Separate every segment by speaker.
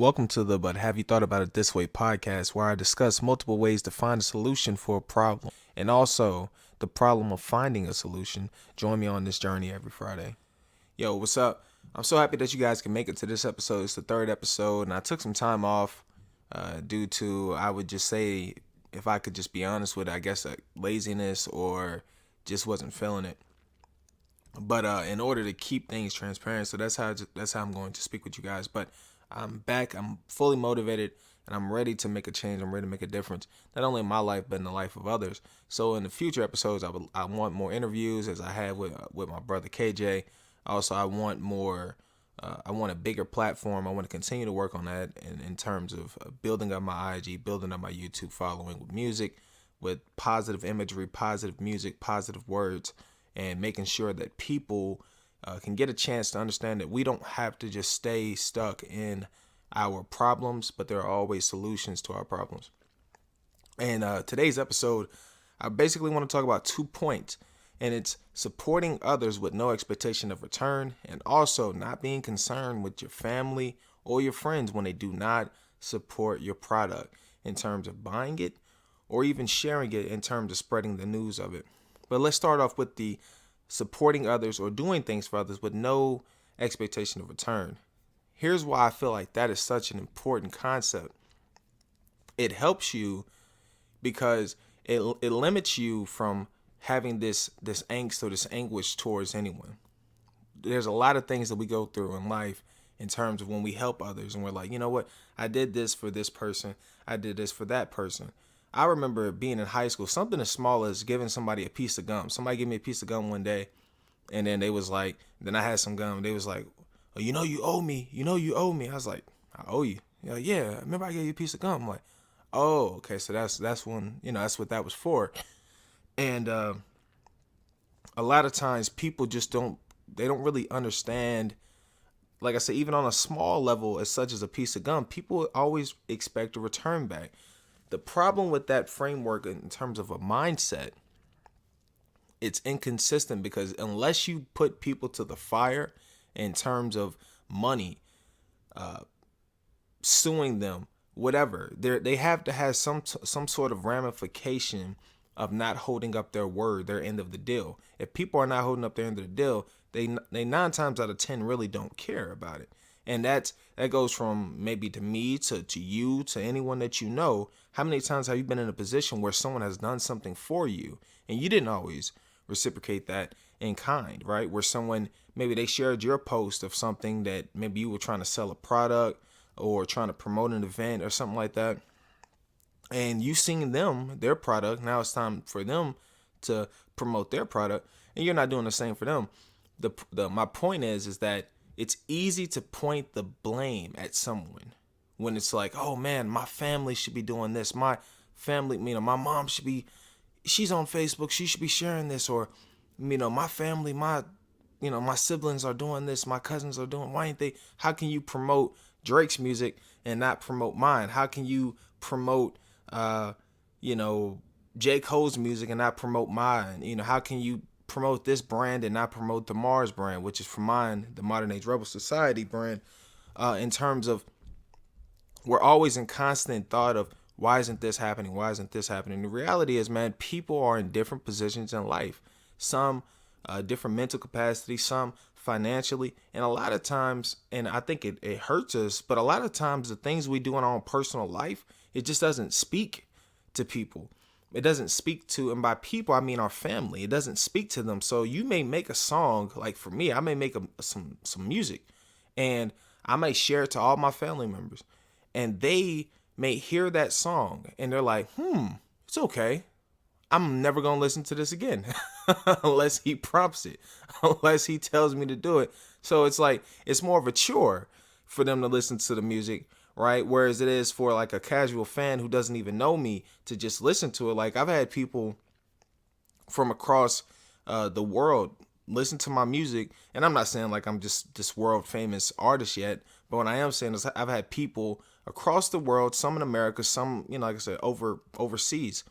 Speaker 1: Welcome to the But Have You Thought About It This Way podcast, where I discuss multiple ways to find a solution for a problem and also the problem of finding a solution. Join me on this journey every Friday. Yo, what's up? I'm so happy that you guys can make it to this episode. It's the third episode, and I took some time off due to, I would just say, if I could just be honest with it, I guess laziness or just wasn't feeling it. But in order to keep things transparent, so that's how I'm going to speak with you guys. But I'm back. I'm fully motivated, and I'm ready to make a change. I'm ready to make a difference, not only in my life but in the life of others. So in the future episodes, I want more interviews, as I had with my brother KJ. Also, I want more. I want a bigger platform. I want to continue to work on that in terms of building up my IG, building up my YouTube following with music, with positive imagery, positive music, positive words, and making sure that people can get a chance to understand that we don't have to just stay stuck in our problems, but there are always solutions to our problems. And today's episode, I basically want to talk about 2 points, and it's supporting others with no expectation of return, and also not being concerned with your family or your friends when they do not support your product in terms of buying it or even sharing it in terms of spreading the news of it. But let's start off with the supporting others or doing things for others with no expectation of return. Here's why I feel like that is such an important concept. It helps you because it limits you from having this angst or this anguish towards anyone. There's a lot of things that we go through in life in terms of when we help others and we're like, you know what, I did this for this person, I did this for that person. I remember being in high school, something as small as giving somebody a piece of gum. Somebody gave me a piece of gum one day, and then they was like, then I had some gum. They was like, oh, you owe me. You owe me. I was like, I owe you. Yeah, remember I gave you a piece of gum. I'm like, oh, okay, so that's when, that's what that was for. And a lot of times people just they don't really understand. Like I said, even on a small level, as such as a piece of gum, people always expect a return back. The problem with that framework in terms of a mindset, it's inconsistent because unless you put people to the fire in terms of money, suing them, whatever, they have to have some sort of ramification of not holding up their word, their end of the deal. If people are not holding up their end of the deal, they 9 times out of 10 really don't care about it. And that goes from maybe to me, to you, to anyone that you know. How many times have you been in a position where someone has done something for you and you didn't always reciprocate that in kind, right? Where someone, maybe they shared your post of something that maybe you were trying to sell a product or trying to promote an event or something like that. And you seen them, their product. Now it's time for them to promote their product, and you're not doing the same for them. My point is that it's easy to point the blame at someone when it's like, oh man, my family should be doing this. My family, my mom should be, she's on Facebook, she should be sharing this. Or, my family, my siblings are doing this, my cousins are doing, why ain't they? How can you promote Drake's music and not promote mine? How can you promote, J. Cole's music and not promote mine? How can you promote this brand and not promote the Mars brand, which is for mine, the Modern Age Rebel Society brand, in terms of, we're always in constant thought of, why isn't this happening? Why isn't this happening? The reality is, man, people are in different positions in life. Some different mental capacity, some financially, and a lot of times, and I think it hurts us, but a lot of times the things we do in our own personal life, it just doesn't speak to people. It doesn't speak to, and by people, I mean our family. It doesn't speak to them. So you may make a song, like for me, I may make some music, and I may share it to all my family members, and they may hear that song, and they're like, it's okay. I'm never going to listen to this again unless he prompts it, unless he tells me to do it. So it's like, it's more of a chore for them to listen to the music, right? Whereas it is for like a casual fan who doesn't even know me to just listen to it. Like I've had people from across the world listen to my music, and I'm not saying like I'm just this world famous artist yet, but what I am saying is I've had people across the world, some in America, some, like I said, overseas,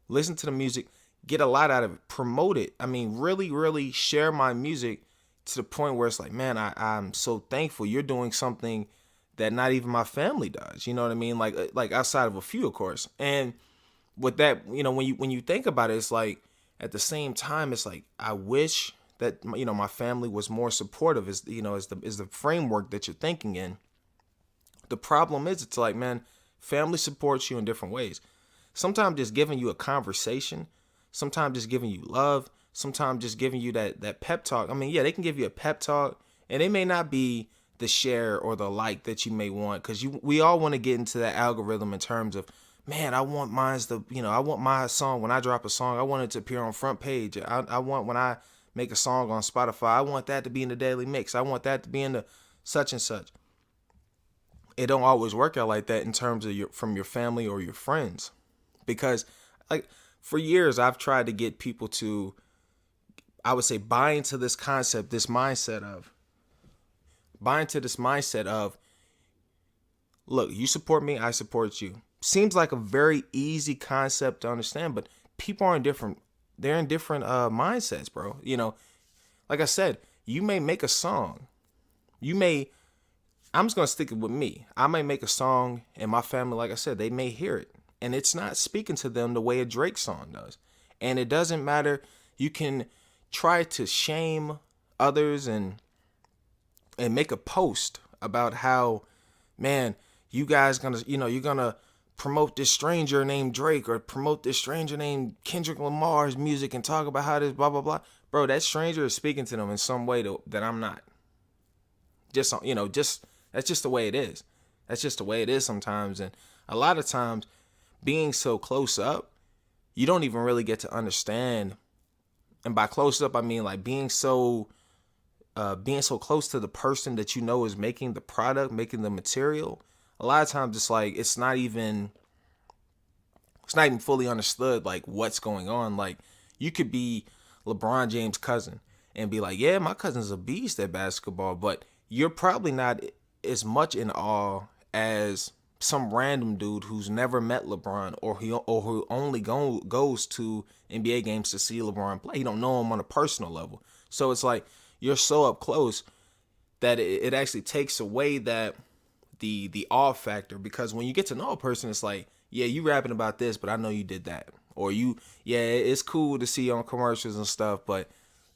Speaker 1: listen to the music, get a lot out of it, promote it. I mean, really, really share my music to the point where it's like, man, I'm so thankful you're doing something that not even my family does. You know what I mean? Like outside of a few, of course. And with that, when you think about it, it's like at the same time, it's like I wish that my family was more supportive. Is the framework that you're thinking in. The problem is, it's like, man, family supports you in different ways. Sometimes just giving you a conversation, sometimes just giving you love, sometimes just giving you that pep talk. I mean, yeah, they can give you a pep talk, and it may not be the share or the like that you may want, because we all want to get into that algorithm in terms of, man, I want I want my song, when I drop a song, I want it to appear on front page. I want, when I make a song on Spotify, I want that to be in the daily mix. I want that to be in the such and such. It don't always work out like that in terms of from your family or your friends, because like for years I've tried to get people to, I would say, buy into this mindset of, look, you support me, I support you. Seems like a very easy concept to understand, but people are in different mindsets, bro. Like I said, you may make a song. I'm just going to stick it with me. I may make a song, and my family, like I said, they may hear it, and it's not speaking to them the way a Drake song does. And it doesn't matter. You can try to shame others and make a post about how, man, you guys you're gonna promote this stranger named Drake, or promote this stranger named Kendrick Lamar's music, and talk about how this blah blah blah. Bro, that stranger is speaking to them in some way that I'm not. Just that's just the way it is. That's just the way it is sometimes. And a lot of times, being so close up, you don't even really get to understand. And by close up, I mean like being so close to the person that is making the product, making the material. A lot of times it's like it's not even fully understood like what's going on. Like you could be LeBron James' cousin and be like, yeah, my cousin's a beast at basketball, but you're probably not as much in awe as some random dude who's never met LeBron, or who only goes to NBA games to see LeBron play. He don't know him on a personal level. So it's like you're so up close that it actually takes away that the awe factor, because when you get to know a person, it's like, yeah, you rapping about this, but I know you did that. Or it's cool to see you on commercials and stuff, but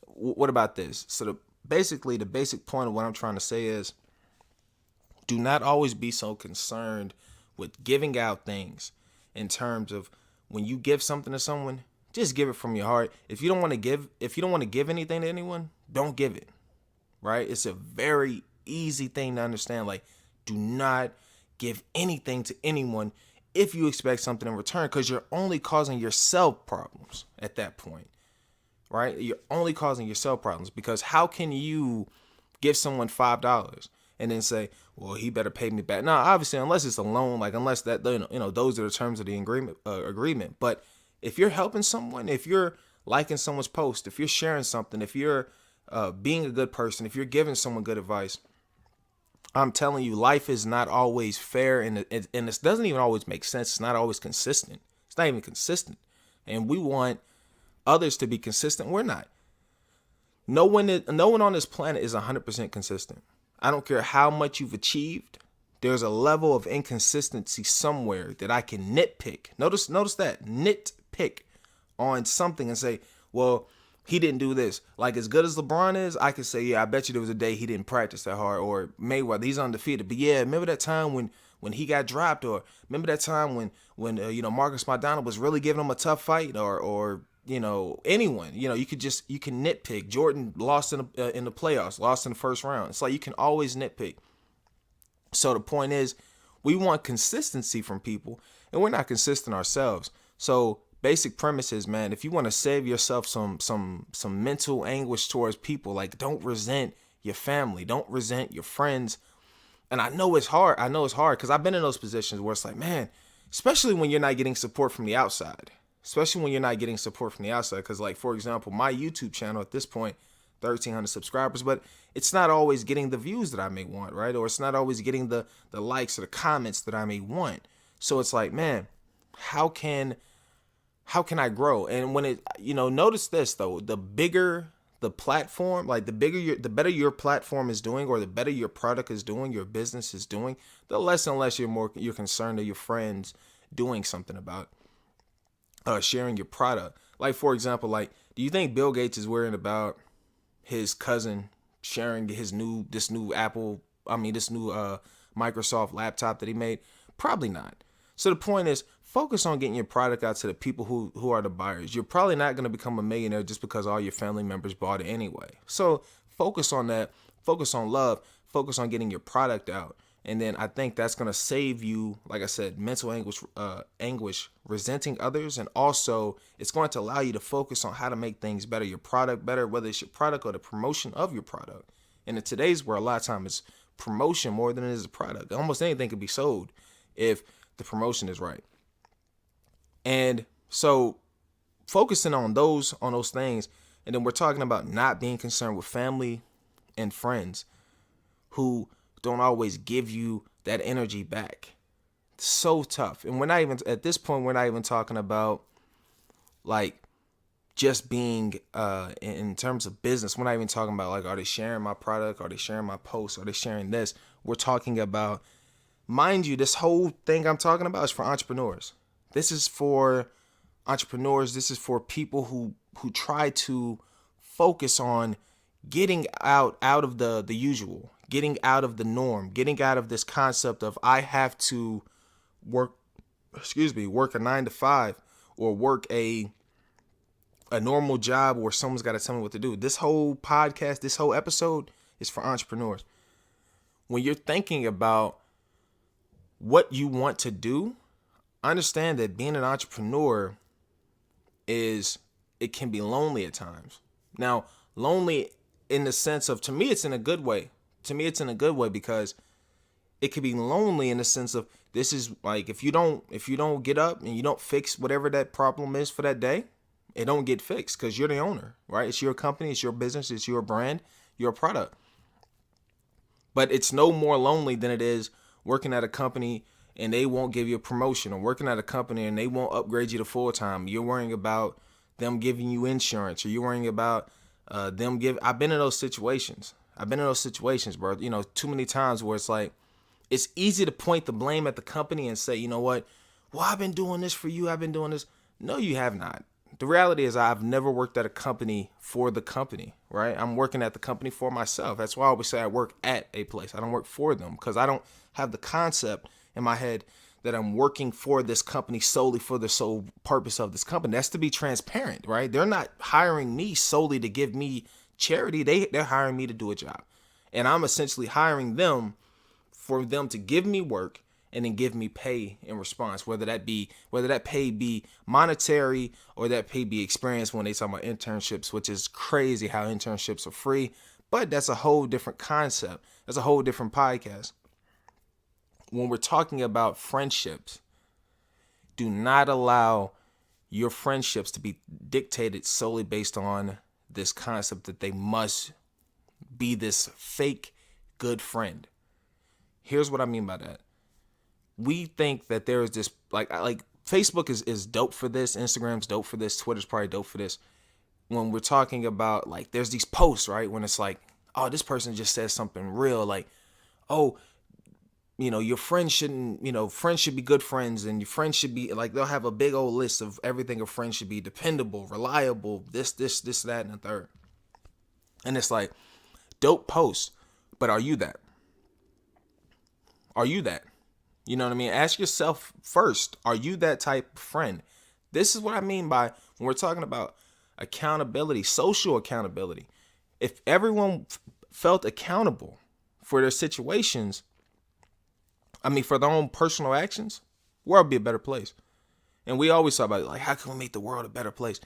Speaker 1: what about this? So basically the basic point of what I'm trying to say is, do not always be so concerned with giving out things in terms of when you give something to someone, just give it from your heart. If you don't want to give anything to anyone, don't give it. Right? It's a very easy thing to understand. Like, do not give anything to anyone if you expect something in return, because you're only causing yourself problems at that point. Right? You're only causing yourself problems, because how can you give someone $5 and then say, well, he better pay me back? Now, obviously, unless it's a loan, like unless that, those are the terms of the agreement. But if you're helping someone, if you're liking someone's post, if you're sharing something, if you're being a good person, if you're giving someone good advice, I'm telling you, life is not always fair, and it doesn't even always make sense. It's not always consistent. It's not even consistent. And we want others to be consistent. We're not. No one on this planet is 100% consistent. I don't care how much you've achieved. There's a level of inconsistency somewhere that I can nitpick. Notice that, nitpick on something and say, well, he didn't do this. Like, as good as LeBron is, I can say, yeah, I bet you there was a day he didn't practice that hard. Or Mayweather, he's undefeated. But yeah, remember that time when he got dropped? Or remember that time when Marcus Maidana was really giving him a tough fight? Or anyone. You can nitpick. Jordan lost in the playoffs, lost in the first round. It's like you can always nitpick. So the point is, we want consistency from people, and we're not consistent ourselves. So basic premise is, man, if you want to save yourself some mental anguish towards people, like, don't resent your family, don't resent your friends. And I know it's hard. Because I've been in those positions where it's like, man, especially when you're not getting support from the outside. Because, like, for example, my YouTube channel at this point, 1,300 subscribers, but it's not always getting the views that I may want, right? Or it's not always getting the likes or the comments that I may want. So it's like, man, how can I grow? And when notice this though, the bigger the platform, like the better your platform is doing, or the better your product is doing, your business is doing, the less and less you're concerned of your friends doing something about sharing your product. Like, for example, like, do you think Bill Gates is worrying about his cousin sharing this new Microsoft laptop that he made? Probably not. So the point is, focus on getting your product out to the people who are the buyers. You're probably not going to become a millionaire just because all your family members bought it anyway. So focus on that. Focus on love. Focus on getting your product out. And then I think that's going to save you, like I said, mental anguish, resenting others. And also, it's going to allow you to focus on how to make things better, your product better, whether it's your product or the promotion of your product. And in today's world, a lot of times it's promotion more than it is a product. Almost anything can be sold if the promotion is right. And so focusing on those things. And then we're talking about not being concerned with family and friends who don't always give you that energy back. It's so tough. And we're not even, at this point, we're not even talking about like just being in terms of business. We're not even talking about like, are they sharing my product? Are they sharing my posts? Are they sharing this? We're talking about, mind you, this whole thing I'm talking about is for entrepreneurs. This is for entrepreneurs. This is for people who try to focus on getting out of the usual, getting out of the norm, getting out of this concept of I have to work a 9-to-5 or work a normal job where someone's got to tell me what to do. This whole podcast, this whole episode is for entrepreneurs. When you're thinking about what you want to do, understand that being an entrepreneur it can be lonely at times. Now, lonely in the sense of, to me, it's in a good way. To me, it's in a good way because it could be lonely in the sense of, this is like, if you don't get up and you don't fix whatever that problem is for that day, it don't get fixed because you're the owner, right? It's your company, it's your business, it's your brand, your product. But it's no more lonely than it is working at a company and they won't give you a promotion, or working at a company and they won't upgrade you to full time. You're worrying about them giving you insurance, or you're worrying about I've been in those situations. Bro. You know, too many times where it's like, it's easy to point the blame at the company and say, you know what? Well, I've been doing this for you. I've been doing this. No, you have not. The reality is I've never worked at a company for the company, right? I'm working at the company for myself. That's why I always say I work at a place. I don't work for them, because I don't have the concept in my head that I'm working for this company solely for the sole purpose of this company. That's to be transparent, right? They're not hiring me solely to give me charity. They're hiring me to do a job. And I'm essentially hiring them for them to give me work and then give me pay in response, whether that pay be monetary or that pay be experience, when they talk about internships, which is crazy how internships are free. But that's a whole different concept. That's a whole different podcast. When we're talking about friendships, do not allow your friendships to be dictated solely based on this concept that they must be this fake good friend. Here's what I mean by that. We think that there is this, like Facebook is dope for this, Instagram's dope for this, Twitter's probably dope for this. When we're talking about, like, there's these posts, right? When it's like, oh, this person just says something real, like, oh, you know, your friends friends should be good friends, and your friends should be, like, they'll have a big old list of everything a friend should be: dependable, reliable, this, that, and the third. And it's like, dope post, but are you that? Are you that? You know what I mean? Ask yourself first, are you that type of friend? This is what I mean by, when we're talking about accountability, social accountability. If everyone felt accountable for their situations, for their own personal actions, the world would be a better place. And we always talk about, like, how can we make the world a better place?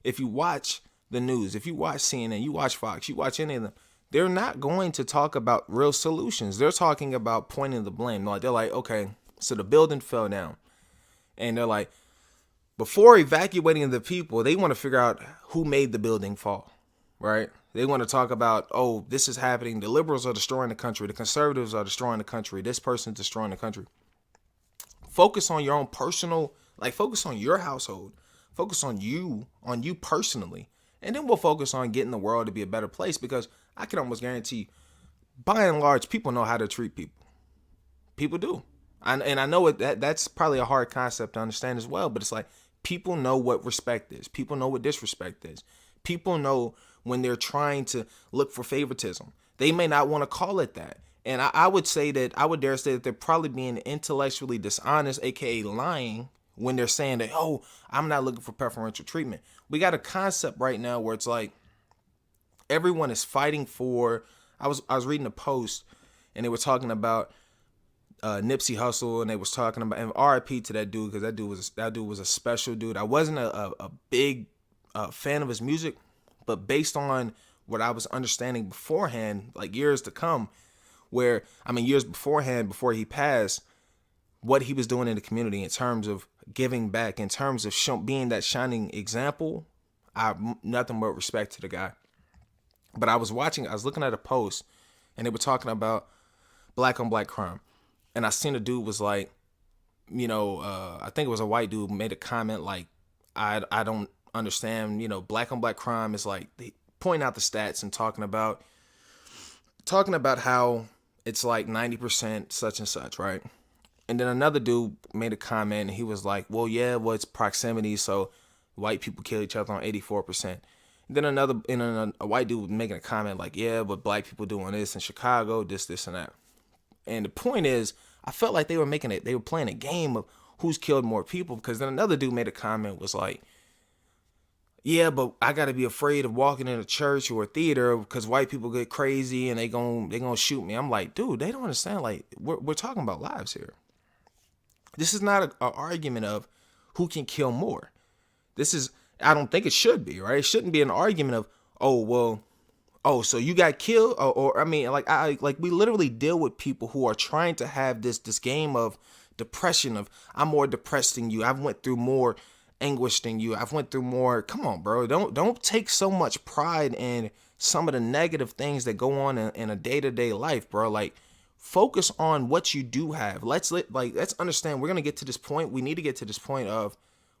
Speaker 1: If you watch the news, if you watch CNN, you watch Fox, you watch any of them, they're not going to talk about real solutions. They're talking about pointing the blame. They're like, okay, so the building fell down. And they're like, before evacuating the people, they want to figure out who made the building fall, right? They want to talk about, oh, this is happening. The liberals are destroying the country. The conservatives are destroying the country. This person's destroying the country. Focus on your own personal, focus on your household. Focus on you personally, And then we'll focus on getting the world to be a better place, because I can almost guarantee, by and large, people know how to treat people. People do. And I know that's probably a hard concept to understand as well, but it's like people know what respect is. People know what disrespect is. People know when they're trying to look for favoritism. They may not want to call it that. And I would dare say that they're probably being intellectually dishonest, aka lying, when they're saying that, oh, I'm not looking for preferential treatment. We got a concept right now where it's like everyone is fighting for. I was reading a post and they were talking about Nipsey Hussle, and they was talking about, and RIP to that dude, because that dude was a special dude. I wasn't a big fan of his music, but based on what I was understanding beforehand, like years beforehand, before he passed, what he was doing in the community in terms of giving back, in terms of being that shining example, I have nothing but respect to the guy. But I was looking at a post, and they were talking about black on black crime. And I seen a dude was like, I think it was a white dude, made a comment like, I don't understand, black on black crime is like, they point out the stats and talking about how it's like 90% such and such, right? And then another dude made a comment and he was like, well, it's proximity, so white people kill each other on 84%. Then a white dude making a comment like, but black people doing this in Chicago, this and that. And the point is, I felt like they were playing a game of who's killed more people, because then another dude made a comment was like, but I got to be afraid of walking in a church or a theater because white people get crazy and they gonna shoot me. I'm like, dude, they don't understand. Like, we're talking about lives here. This is not an argument of who can kill more. I don't think it should be, right? It shouldn't be an argument of, so you got killed, we literally deal with people who are trying to have this game of depression, of I'm more depressed than you, I've went through more anguish than you, I've went through more. Come on, bro, don't take so much pride in some of the negative things that go on in a day-to-day life, bro. Like, focus on what you do have. Let's understand, we're gonna get to this point. We need to get to this point of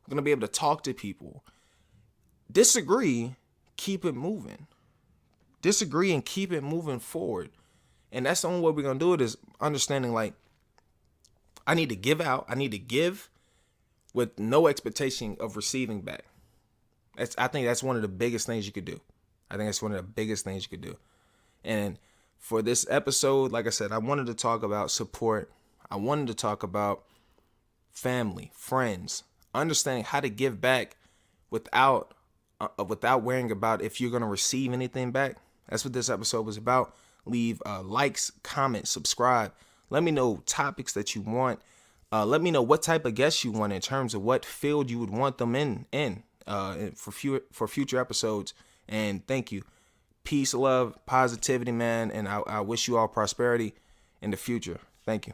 Speaker 1: we're gonna be able to talk to people. Disagree, keep it moving. Disagree and keep it moving forward. And that's the only way we're going to do it, is understanding, like, I need to give out. I need to give with no expectation of receiving back. I think that's one of the biggest things you could do. And for this episode, like I said, I wanted to talk about support. I wanted to talk about family, friends, understanding how to give back without worrying about if you're going to receive anything back. That's what this episode was about. Leave likes, comments, subscribe. Let me know topics that you want. Let me know what type of guests you want in terms of what field you would want them in for future episodes. And thank you. Peace, love, positivity, man. And I wish you all prosperity in the future. Thank you.